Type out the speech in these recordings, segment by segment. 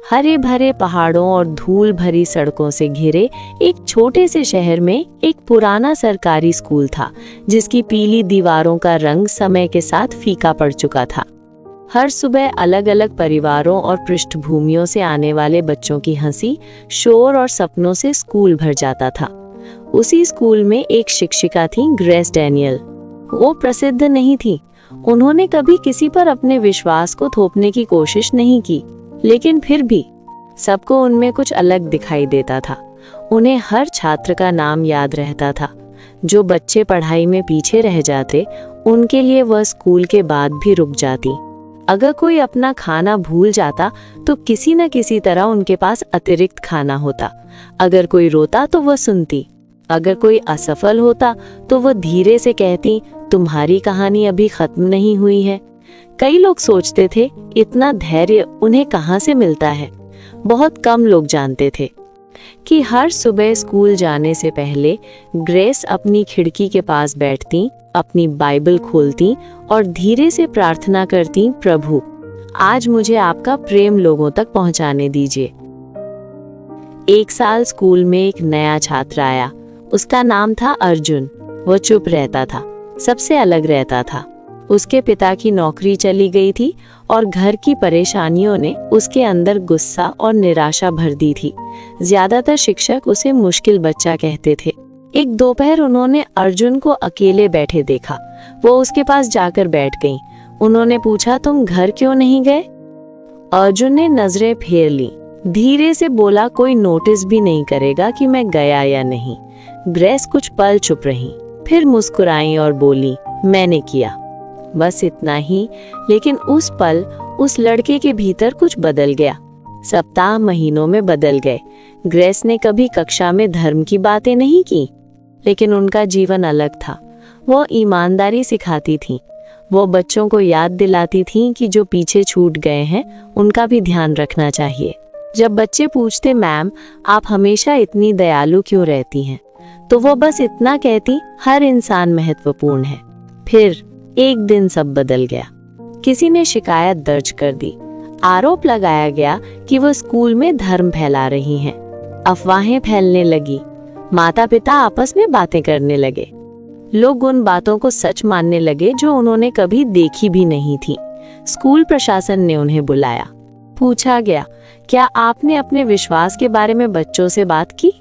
हरे भरे पहाड़ों और धूल भरी सड़कों से घिरे एक छोटे से शहर में एक पुराना सरकारी स्कूल था, जिसकी पीली दीवारों का रंग समय के साथ फीका पड़ चुका था। हर सुबह अलग अलग परिवारों और पृष्ठभूमियों से आने वाले बच्चों की हंसी, शोर और सपनों से स्कूल भर जाता था। उसी स्कूल में एक शिक्षिका थी, ग्रेस डैनियल। वो प्रसिद्ध नहीं थी, उन्होंने कभी किसी पर अपने विश्वास को थोपने की कोशिश नहीं की, लेकिन फिर भी सबको उनमें कुछ अलग दिखाई देता था। उन्हें हर छात्र का नाम याद रहता था। जो बच्चे पढ़ाई में पीछे रह जाते, उनके लिए वह स्कूल के बाद भी रुक जाती। अगर कोई अपना खाना भूल जाता तो किसी न किसी तरह उनके पास अतिरिक्त खाना होता। अगर कोई रोता तो वह सुनती। अगर कोई असफल होता तो वह धीरे से कहती, तुम्हारी कहानी अभी खत्म नहीं हुई है। कई लोग सोचते थे, इतना धैर्य उन्हें कहाँ से मिलता है। बहुत कम लोग जानते थे कि हर सुबह स्कूल जाने से पहले ग्रेस अपनी खिड़की के पास बैठती, अपनी बाइबल खोलती और धीरे से प्रार्थना करती, प्रभु आज मुझे आपका प्रेम लोगों तक पहुंचाने दीजिए। एक साल स्कूल में एक नया छात्र आया। उसका नाम था अर्जुन। वह चुप रहता था, सबसे अलग रहता था। उसके पिता की नौकरी चली गई थी और घर की परेशानियों ने उसके अंदर गुस्सा और निराशा भर दी थी। ज्यादातर शिक्षक उसे मुश्किल बच्चा कहते थे। एक दोपहर उन्होंने अर्जुन को अकेले बैठे देखा। वो उसके पास जाकर बैठ गईं। उन्होंने पूछा, तुम घर क्यों नहीं गए? अर्जुन ने नजरें फेर ली, धीरे से बोला, कोई नोटिस भी नहीं करेगा कि मैं गया या नहीं। ग्रेस कुछ पल चुप रही, फिर मुस्कुराई और बोली, मैंने किया। बस इतना ही, लेकिन उस पल उस लड़के के भीतर कुछ बदल गया। सप्ताह महीनों में बदल गए। ग्रेस ने कभी कक्षा में धर्म की बातें नहीं की, लेकिन उनका जीवन अलग था। वो ईमानदारी सिखाती थी। वो बच्चों को याद दिलाती थी कि जो पीछे छूट गए हैं उनका भी ध्यान रखना चाहिए। जब बच्चे पूछते, मैम आप हमेशा इतनी दयालु क्यों रहती हैं, तो वो बस इतना कहती, हर इंसान महत्वपूर्ण है। फिर एक दिन सब बदल गया। किसी ने शिकायत दर्ज कर दी। आरोप लगाया गया कि वो स्कूल में धर्म फैला रही हैं। अफवाहें फैलने लगी। माता पिता आपस में बातें करने लगे। लोग उन बातों को सच मानने लगे जो उन्होंने कभी देखी भी नहीं थी। स्कूल प्रशासन ने उन्हें बुलाया। पूछा गया, क्या आपने अपने विश्वास के बारे में बच्चों से बात की?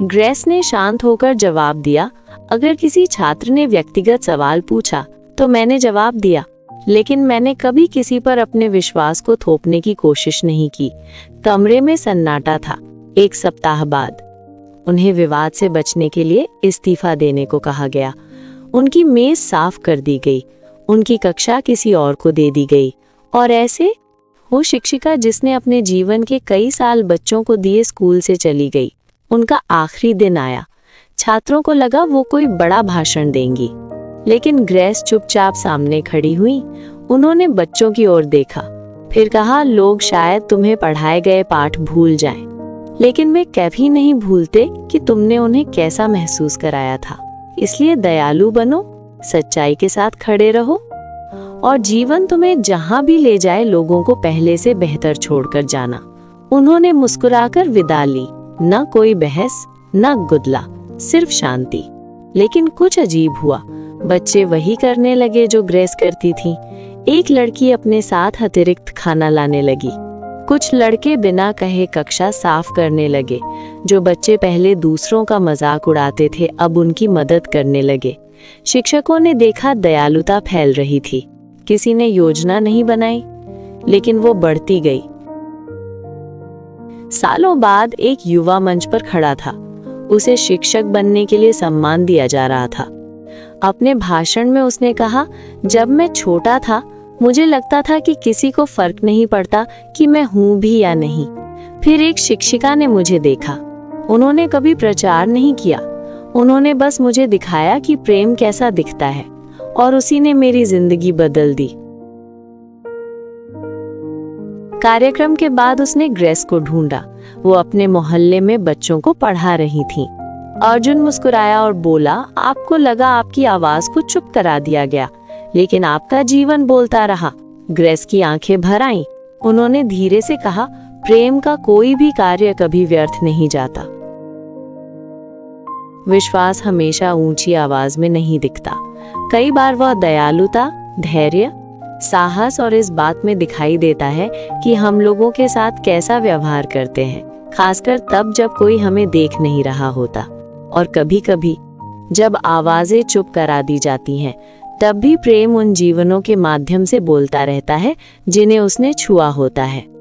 ग्रेस ने शांत होकर जवाब दिया, अगर किसी छात्र ने व्यक्तिगत सवाल पूछा तो मैंने जवाब दिया, लेकिन मैंने कभी किसी पर अपने विश्वास को थोपने की कोशिश नहीं की। कमरे में सन्नाटा था। एक सप्ताह बाद उन्हें विवाद से बचने के लिए इस्तीफा देने को कहा गया। उनकी मेज साफ कर दी गई। उनकी कक्षा किसी और को दे दी गई। और ऐसे वो शिक्षिका जिसने अपने जीवन के कई साल बच्चों को दिए, स्कूल से चली गई। उनका आखिरी दिन आया। छात्रों को लगा वो कोई बड़ा भाषण देंगी, लेकिन ग्रेस चुपचाप सामने खड़ी हुई। उन्होंने बच्चों की ओर देखा, फिर कहा, लोग शायद तुम्हें पढ़ाए गए पाठ भूल जाएं, लेकिन वे कभी नहीं भूलते कि तुमने उन्हें कैसा महसूस कराया था। इसलिए दयालु बनो, सच्चाई के साथ खड़े रहो, और जीवन तुम्हें जहां भी ले जाए लोगों को पहले से बेहतर छोड़कर जाना। उन्होंने मुस्कुराकर विदा ली। न कोई बहस, न गुदला, सिर्फ शांति। लेकिन कुछ अजीब हुआ। बच्चे वही करने लगे जो ग्रेस करती थी। एक लड़की अपने साथ अतिरिक्त खाना लाने लगी। कुछ लड़के बिना कहे कक्षा साफ करने लगे। जो बच्चे पहले दूसरों का मजाक उड़ाते थे, अब उनकी मदद करने लगे। शिक्षकों ने देखा दयालुता फैल रही थी। किसी ने योजना नहीं बनाई, लेकिन वो बढ़ती गई। सालों बाद एक युवा मंच पर खड़ा था। उसे शिक्षक बनने के लिए सम्मान दिया जा रहा था। अपने भाषण में उसने कहा, जब मैं छोटा था मुझे लगता था कि किसी को फर्क नहीं पड़ता कि मैं हूं भी या नहीं। फिर एक शिक्षिका ने मुझे देखा। उन्होंने कभी प्रचार नहीं किया, उन्होंने बस मुझे दिखाया कि प्रेम कैसा दिखता है, और उसी ने मेरी जिंदगी बदल दी। कार्यक्रम के बाद उसने ग्रेस को ढूंढा। वो अपने मोहल्ले में बच्चों को पढ़ा रही थी। अर्जुन मुस्कुराया और बोला, आपको लगा आपकी आवाज को चुप करा दिया गया, लेकिन आपका जीवन बोलता रहा। ग्रेस की आंखें भर आईं। उन्होंने धीरे से कहा, प्रेम का कोई भी कार्य कभी व्यर्थ नहीं जाता। विश्वास हमेशा ऊंची आवाज में नहीं दिखता। कई बार वह दयालुता, धैर्य, साहस और इस बात में दिखाई देता है कि हम लोगों के साथ कैसा व्यवहार करते हैं, खासकर तब जब कोई हमें देख नहीं रहा होता। और कभी-कभी जब आवाजें चुप करा दी जाती हैं, तब भी प्रेम उन जीवनों के माध्यम से बोलता रहता है जिन्हें उसने छुआ होता है।